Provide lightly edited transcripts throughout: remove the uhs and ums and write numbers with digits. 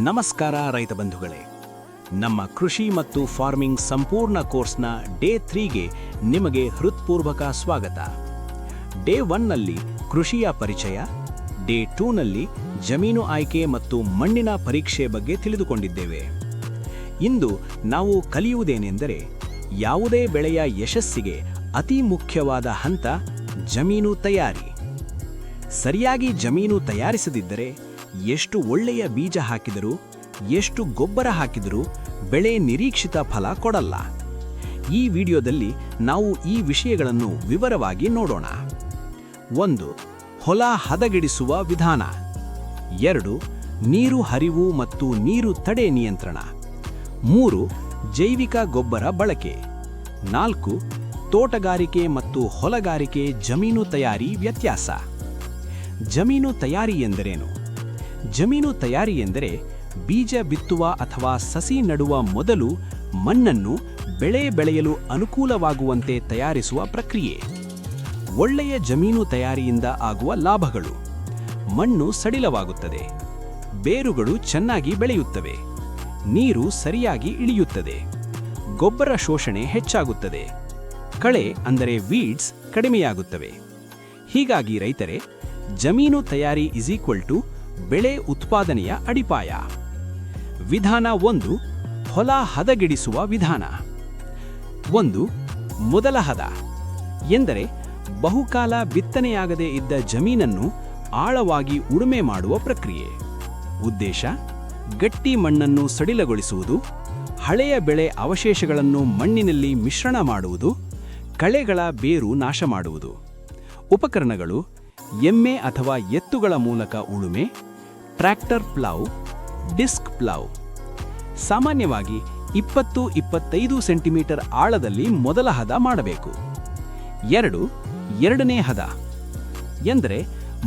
ನಮಸ್ಕಾರ ರೈತ ಬಂಧುಗಳೇ, ನಮ್ಮ ಕೃಷಿ ಮತ್ತು ಫಾರ್ಮಿಂಗ್ ಸಂಪೂರ್ಣ ಕೋರ್ಸ್ನ ಡೇ 3ಗೆ ನಿಮಗೆ ಹೃತ್ಪೂರ್ವಕ ಸ್ವಾಗತ. ಡೇ 1ನಲ್ಲಿ ಕೃಷಿಯ ಪರಿಚಯ, ಡೇ 2ನಲ್ಲಿ ಜಮೀನು ಆಯ್ಕೆ ಮತ್ತು ಮಣ್ಣಿನ ಪರೀಕ್ಷೆ ಬಗ್ಗೆ ತಿಳಿದುಕೊಂಡಿದ್ದೇವೆ. ಇಂದು ನಾವು ಕಲಿಯುವುದೇನೆಂದರೆ, ಯಾವುದೇ ಬೆಳೆಯ ಯಶಸ್ಸಿಗೆ ಅತಿ ಮುಖ್ಯವಾದ ಹಂತ ಜಮೀನು ತಯಾರಿ. ಸರಿಯಾಗಿ ಜಮೀನು ತಯಾರಿಸದಿದ್ದರೆ ಎಷ್ಟು ಒಳ್ಳೆಯ ಬೀಜ ಹಾಕಿದರೂ, ಎಷ್ಟು ಗೊಬ್ಬರ ಹಾಕಿದರೂ ಬೆಳೆ ನಿರೀಕ್ಷಿತ ಫಲ ಕೊಡಲ್ಲ. ಈ ವಿಡಿಯೋದಲ್ಲಿ ನಾವು ಈ ವಿಷಯಗಳನ್ನು ವಿವರವಾಗಿ ನೋಡೋಣ. 1. ಹೊಲ ಹದಗೆಡಿಸುವ ವಿಧಾನ. 2. ನೀರು ಹರಿವು ಮತ್ತು ನೀರು ತಡೆ ನಿಯಂತ್ರಣ. 3. ಜೈವಿಕ ಗೊಬ್ಬರ ಬಳಕೆ. 4. ತೋಟಗಾರಿಕೆ ಮತ್ತು ಹೊಲಗಾರಿಕೆ ಜಮೀನು ತಯಾರಿ ವ್ಯತ್ಯಾಸ. ಜಮೀನು ತಯಾರಿ ಎಂದರೇನು? ಜಮೀನು ತಯಾರಿ ಎಂದರೆ ಬೀಜ ಬಿತ್ತುವ ಅಥವಾ ಸಸಿ ನಡುವ ಮೊದಲು ಮಣ್ಣನ್ನು ಬೆಳೆ ಬೆಳೆಯಲು ಅನುಕೂಲವಾಗುವಂತೆ ತಯಾರಿಸುವ ಪ್ರಕ್ರಿಯೆ. ಒಳ್ಳೆಯ ಜಮೀನು ತಯಾರಿಯಿಂದ ಆಗುವ ಲಾಭಗಳು: ಮಣ್ಣು ಸಡಿಲವಾಗುತ್ತದೆ, ಬೇರುಗಳು ಚೆನ್ನಾಗಿ ಬೆಳೆಯುತ್ತವೆ, ನೀರು ಸರಿಯಾಗಿ ಇಳಿಯುತ್ತದೆ, ಗೊಬ್ಬರ ಶೋಷಣೆ ಹೆಚ್ಚಾಗುತ್ತದೆ, ಕಳೆ ಅಂದರೆ ವೀಡ್ಸ್ ಕಡಿಮೆಯಾಗುತ್ತವೆ. ಹೀಗಾಗಿ ರೈತರೇ, ಜಮೀನು ತಯಾರಿ = ಬೆಳೆ ಉತ್ಪಾದನೆಯ ಅಡಿಪಾಯ. ವಿಧಾನ 1. ಹೊಲ ಹದಗೆಡಿಸುವ ವಿಧಾನ. 1. ಮೊದಲ ಹದ ಎಂದರೆ ಬಹುಕಾಲ ಬಿತ್ತನೆಯಾಗದೇ ಇದ್ದ ಜಮೀನನ್ನು ಆಳವಾಗಿ ಉಳುಮೆ ಮಾಡುವ ಪ್ರಕ್ರಿಯೆ. ಉದ್ದೇಶ: ಗಟ್ಟಿ ಮಣ್ಣನ್ನು ಸಡಿಲಗೊಳಿಸುವುದು, ಹಳೆಯ ಬೆಳೆ ಅವಶೇಷಗಳನ್ನು ಮಣ್ಣಿನಲ್ಲಿ ಮಿಶ್ರಣ ಮಾಡುವುದು, ಕಳೆಗಳ ಬೇರು ನಾಶ ಮಾಡುವುದು. ಉಪಕರಣಗಳು: ಎಮ್ಮೆ ಅಥವಾ ಎತ್ತುಗಳ ಮೂಲಕ ಉಳುಮೆ, ಟ್ರ್ಯಾಕ್ಟರ್ ಪ್ಲೌ, ಡಿಸ್ಕ್ ಪ್ಲೌ. ಸಾಮಾನ್ಯವಾಗಿ 20-25 ಸೆಂಟಿಮೀಟರ್ ಆಳದಲ್ಲಿ ಮೊದಲ ಹದ ಮಾಡಬೇಕು. 2. ಎರಡನೇ ಹದ ಎಂದರೆ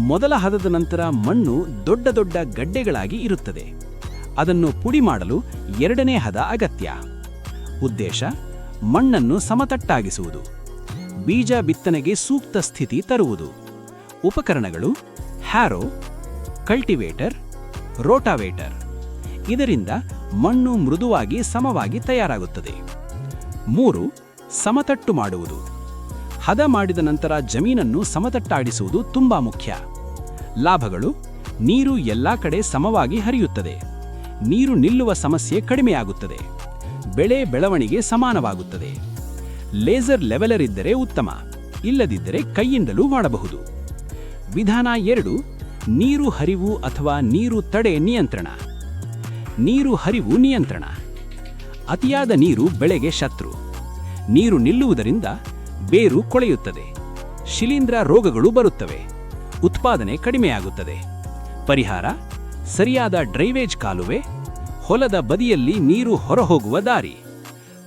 ಮೊದಲ ಹದದ ನಂತರ ಮಣ್ಣು ದೊಡ್ಡ ದೊಡ್ಡ ಗಡ್ಡೆಗಳಾಗಿ ಇರುತ್ತದೆ. ಅದನ್ನು ಪುಡಿ ಮಾಡಲು ಎರಡನೇ ಹದ ಅಗತ್ಯ. ಉದ್ದೇಶ: ಮಣ್ಣನ್ನು ಸಮತಟ್ಟಾಗಿಸುವುದು, ಬೀಜ ಬಿತ್ತನೆಗೆ ಸೂಕ್ತ ಸ್ಥಿತಿ ತರುವುದು. ಉಪಕರಣಗಳು: ಹ್ಯಾರೋ, ಕಲ್ಟಿವೇಟರ್, ರೋಟಾವೇಟರ್. ಇದರಿಂದ ಮಣ್ಣು ಮೃದುವಾಗಿ ಸಮವಾಗಿ ತಯಾರಾಗುತ್ತದೆ. 3. ಸಮತಟ್ಟು ಮಾಡುವುದು. ಹದ ಮಾಡಿದ ನಂತರ ಜಮೀನನ್ನು ಸಮತಟ್ಟಾಡಿಸುವುದು ತುಂಬಾ ಮುಖ್ಯ. ಲಾಭಗಳು: ನೀರು ಎಲ್ಲಾ ಕಡೆ ಸಮವಾಗಿ ಹರಿಯುತ್ತದೆ, ನೀರು ನಿಲ್ಲುವ ಸಮಸ್ಯೆ ಕಡಿಮೆಯಾಗುತ್ತದೆ, ಬೆಳೆ ಬೆಳವಣಿಗೆ ಸಮಾನವಾಗುತ್ತದೆ. ಲೇಸರ್ ಲೆವೆಲರ್ ಇದ್ದರೆ ಉತ್ತಮ, ಇಲ್ಲದಿದ್ದರೆ ಕೈಯಿಂದಲೂ ಮಾಡಬಹುದು. ವಿಧಾನ 2. ನೀರು ಹರಿವು ಅಥವಾ ನೀರು ತಡೆ ನಿಯಂತ್ರಣ. ನೀರು ಹರಿವು ನಿಯಂತ್ರಣ. ಅತಿಯಾದ ನೀರು ಬೆಳೆಗೆ ಶತ್ರು. ನೀರು ನಿಲ್ಲುವುದರಿಂದ ಬೇರು ಕೊಳೆಯುತ್ತದೆ, ಶಿಲೀಂಧ್ರ ರೋಗಗಳು ಬರುತ್ತವೆ, ಉತ್ಪಾದನೆ ಕಡಿಮೆಯಾಗುತ್ತದೆ. ಪರಿಹಾರ: ಸರಿಯಾದ ಡ್ರೈವೇಜ್ ಕಾಲುವೆ, ಹೊಲದ ಬದಿಯಲ್ಲಿ ನೀರು ಹೊರಹೋಗುವ ದಾರಿ,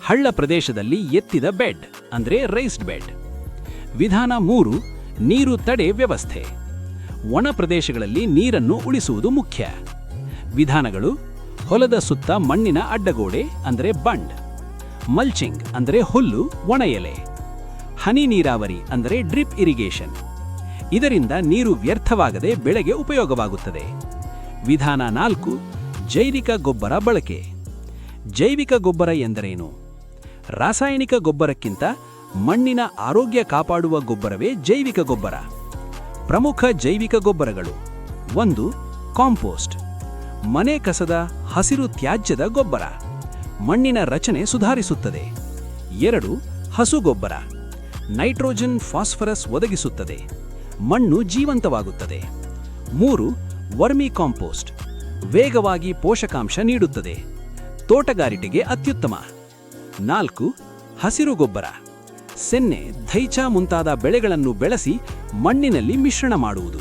ಹಳ್ಳ ಪ್ರದೇಶದಲ್ಲಿ ಎತ್ತಿದ ಬೆಡ್ ಅಂದರೆ ರೈಸ್ಡ್ ಬೆಡ್. ವಿಧಾನ 3. ನೀರು ತಡೆ ವ್ಯವಸ್ಥೆ. ಒಣ ಪ್ರದೇಶಗಳಲ್ಲಿ ನೀರನ್ನು ಉಳಿಸುವುದು ಮುಖ್ಯ. ವಿಧಾನಗಳು: ಹೊಲದ ಸುತ್ತ ಮಣ್ಣಿನ ಅಡ್ಡಗೋಡೆ ಅಂದರೆ ಬಂಡ್, ಮಲ್ಚಿಂಗ್ ಅಂದರೆ ಹುಲ್ಲು, ಒಣ ಎಲೆ, ಹನಿ ನೀರಾವರಿ ಅಂದರೆ ಡ್ರಿಪ್ ಇರಿಗೇಷನ್. ಇದರಿಂದ ನೀರು ವ್ಯರ್ಥವಾಗದೆ ಬೆಳೆಗೆ ಉಪಯೋಗವಾಗುತ್ತದೆ. ವಿಧಾನ 4. ಜೈವಿಕ ಗೊಬ್ಬರ ಬಳಕೆ. ಜೈವಿಕ ಗೊಬ್ಬರ ಎಂದರೇನು? ರಾಸಾಯನಿಕ ಗೊಬ್ಬರಕ್ಕಿಂತ ಮಣ್ಣಿನ ಆರೋಗ್ಯ ಕಾಪಾಡುವ ಗೊಬ್ಬರವೇ ಜೈವಿಕ ಗೊಬ್ಬರ. ಪ್ರಮುಖ ಜೈವಿಕ ಗೊಬ್ಬರಗಳು: 1. ಕಾಂಪೋಸ್ಟ್, ಮನೆ ಕಸದ ಹಸಿರು ತ್ಯಾಜ್ಯದ ಗೊಬ್ಬರ, ಮಣ್ಣಿನ ರಚನೆ ಸುಧಾರಿಸುತ್ತದೆ. 2. ಹಸುಗೊಬ್ಬರ, ನೈಟ್ರೋಜನ್ ಫಾಸ್ಫರಸ್ ಒದಗಿಸುತ್ತದೆ, ಮಣ್ಣು ಜೀವಂತವಾಗುತ್ತದೆ. 3. ವರ್ಮಿ ಕಾಂಪೋಸ್ಟ್, ವೇಗವಾಗಿ ಪೋಷಕಾಂಶ ನೀಡುತ್ತದೆ, ತೋಟಗಾರಿಕೆಗೆ ಅತ್ಯುತ್ತಮ. 4. ಹಸಿರು ಗೊಬ್ಬರ, ಸೆನ್ನೆ, ಧೈಚ ಮುಂತಾದ ಬೆಳೆಗಳನ್ನು ಬೆಳೆಸಿ ಮಣ್ಣಿನಲ್ಲಿ ಮಿಶ್ರಣ ಮಾಡುವುದು.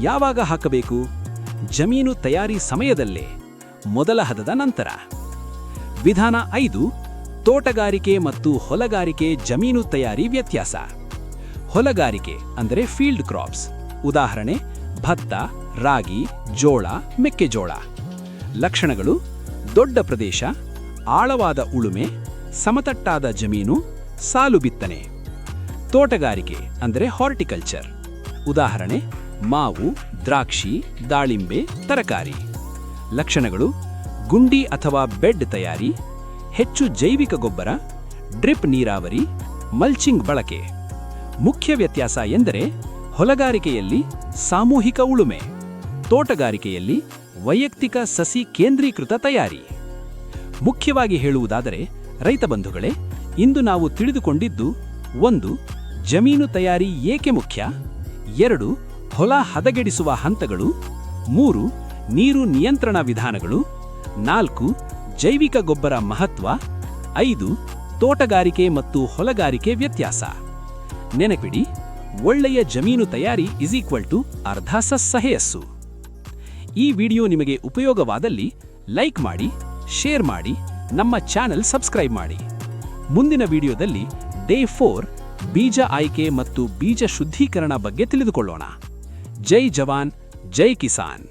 ಯಾವಾಗ ಹಾಕಬೇಕು? ಜಮೀನು ತಯಾರಿ ಸಮಯದಲ್ಲೇ, ಮೊದಲ ಹದದ ನಂತರ. ವಿಧಾನ 5. ತೋಟಗಾರಿಕೆ ಮತ್ತು ಹೊಲಗಾರಿಕೆ ಜಮೀನು ತಯಾರಿ ವ್ಯತ್ಯಾಸ. ಹೊಲಗಾರಿಕೆ ಅಂದರೆ ಫೀಲ್ಡ್ ಕ್ರಾಪ್ಸ್. ಉದಾಹರಣೆ: ಭತ್ತ, ರಾಗಿ, ಜೋಳ, ಮೆಕ್ಕೆಜೋಳ. ಲಕ್ಷಣಗಳು: ದೊಡ್ಡ ಪ್ರದೇಶ, ಆಳವಾದ ಉಳುಮೆ, ಸಮತಟ್ಟಾದ ಜಮೀನು, ಸಾಲು ಬಿತ್ತನೆ. ತೋಟಗಾರಿಕೆ ಅಂದರೆ ಹಾರ್ಟಿಕಲ್ಚರ್. ಉದಾಹರಣೆ: ಮಾವು, ದ್ರಾಕ್ಷಿ, ದಾಳಿಂಬೆ, ತರಕಾರಿ. ಲಕ್ಷಣಗಳು: ಗುಂಡಿ ಅಥವಾ ಬೆಡ್ ತಯಾರಿ, ಹೆಚ್ಚು ಜೈವಿಕ ಗೊಬ್ಬರ, ಡ್ರಿಪ್ ನೀರಾವರಿ, ಮಲ್ಚಿಂಗ್ ಬಳಕೆ. ಮುಖ್ಯ ವ್ಯತ್ಯಾಸ ಎಂದರೆ ಹೊಲಗಾರಿಕೆಯಲ್ಲಿ ಸಾಮೂಹಿಕ ಉಳುಮೆ, ತೋಟಗಾರಿಕೆಯಲ್ಲಿ ವೈಯಕ್ತಿಕ ಸಸಿ ಕೇಂದ್ರೀಕೃತ ತಯಾರಿ. ಮುಖ್ಯವಾಗಿ ಹೇಳುವುದಾದರೆ ರೈತ ಬಂಧುಗಳೇ, ಇಂದು ನಾವು ತಿಳಿದುಕೊಂಡಿದ್ದು: 1. ಜಮೀನು ತಯಾರಿ ಏಕೆ ಮುಖ್ಯ, 2. ಹೊಲ ಹದಗೆಡಿಸುವ ಹಂತಗಳು, 3. ನೀರು ನಿಯಂತ್ರಣ ವಿಧಾನಗಳು, 4. ಜೈವಿಕ ಗೊಬ್ಬರ ಮಹತ್ವ, 5. ತೋಟಗಾರಿಕೆ ಮತ್ತು ಹೊಲಗಾರಿಕೆ ವ್ಯತ್ಯಾಸ. ನೆನಪಿಡಿ, ಒಳ್ಳೆಯ ಜಮೀನು ತಯಾರಿ ಅರ್ಧ ಸಸ್ಯಹೆಯಸ್ಸು. ಈ ವಿಡಿಯೋ ನಿಮಗೆ ಉಪಯೋಗವಾದಲ್ಲಿ ಲೈಕ್ ಮಾಡಿ, ಶೇರ್ ಮಾಡಿ, ನಮ್ಮ ಚಾನೆಲ್ ಸಬ್ಸ್ಕ್ರೈಬ್ ಮಾಡಿ. ಮುಂದಿನ ವಿಡಿಯೋದಲ್ಲಿ ಡೇ 4 ಬೀಜ ಆಯ್ಕೆ ಮತ್ತು ಬೀಜ ಶುದ್ಧೀಕರಣ ಬಗ್ಗೆ ತಿಳಿದುಕೊಳ್ಳೋಣ. ಜೈ ಜವಾನ್, ಜೈ ಕಿಸಾನ್.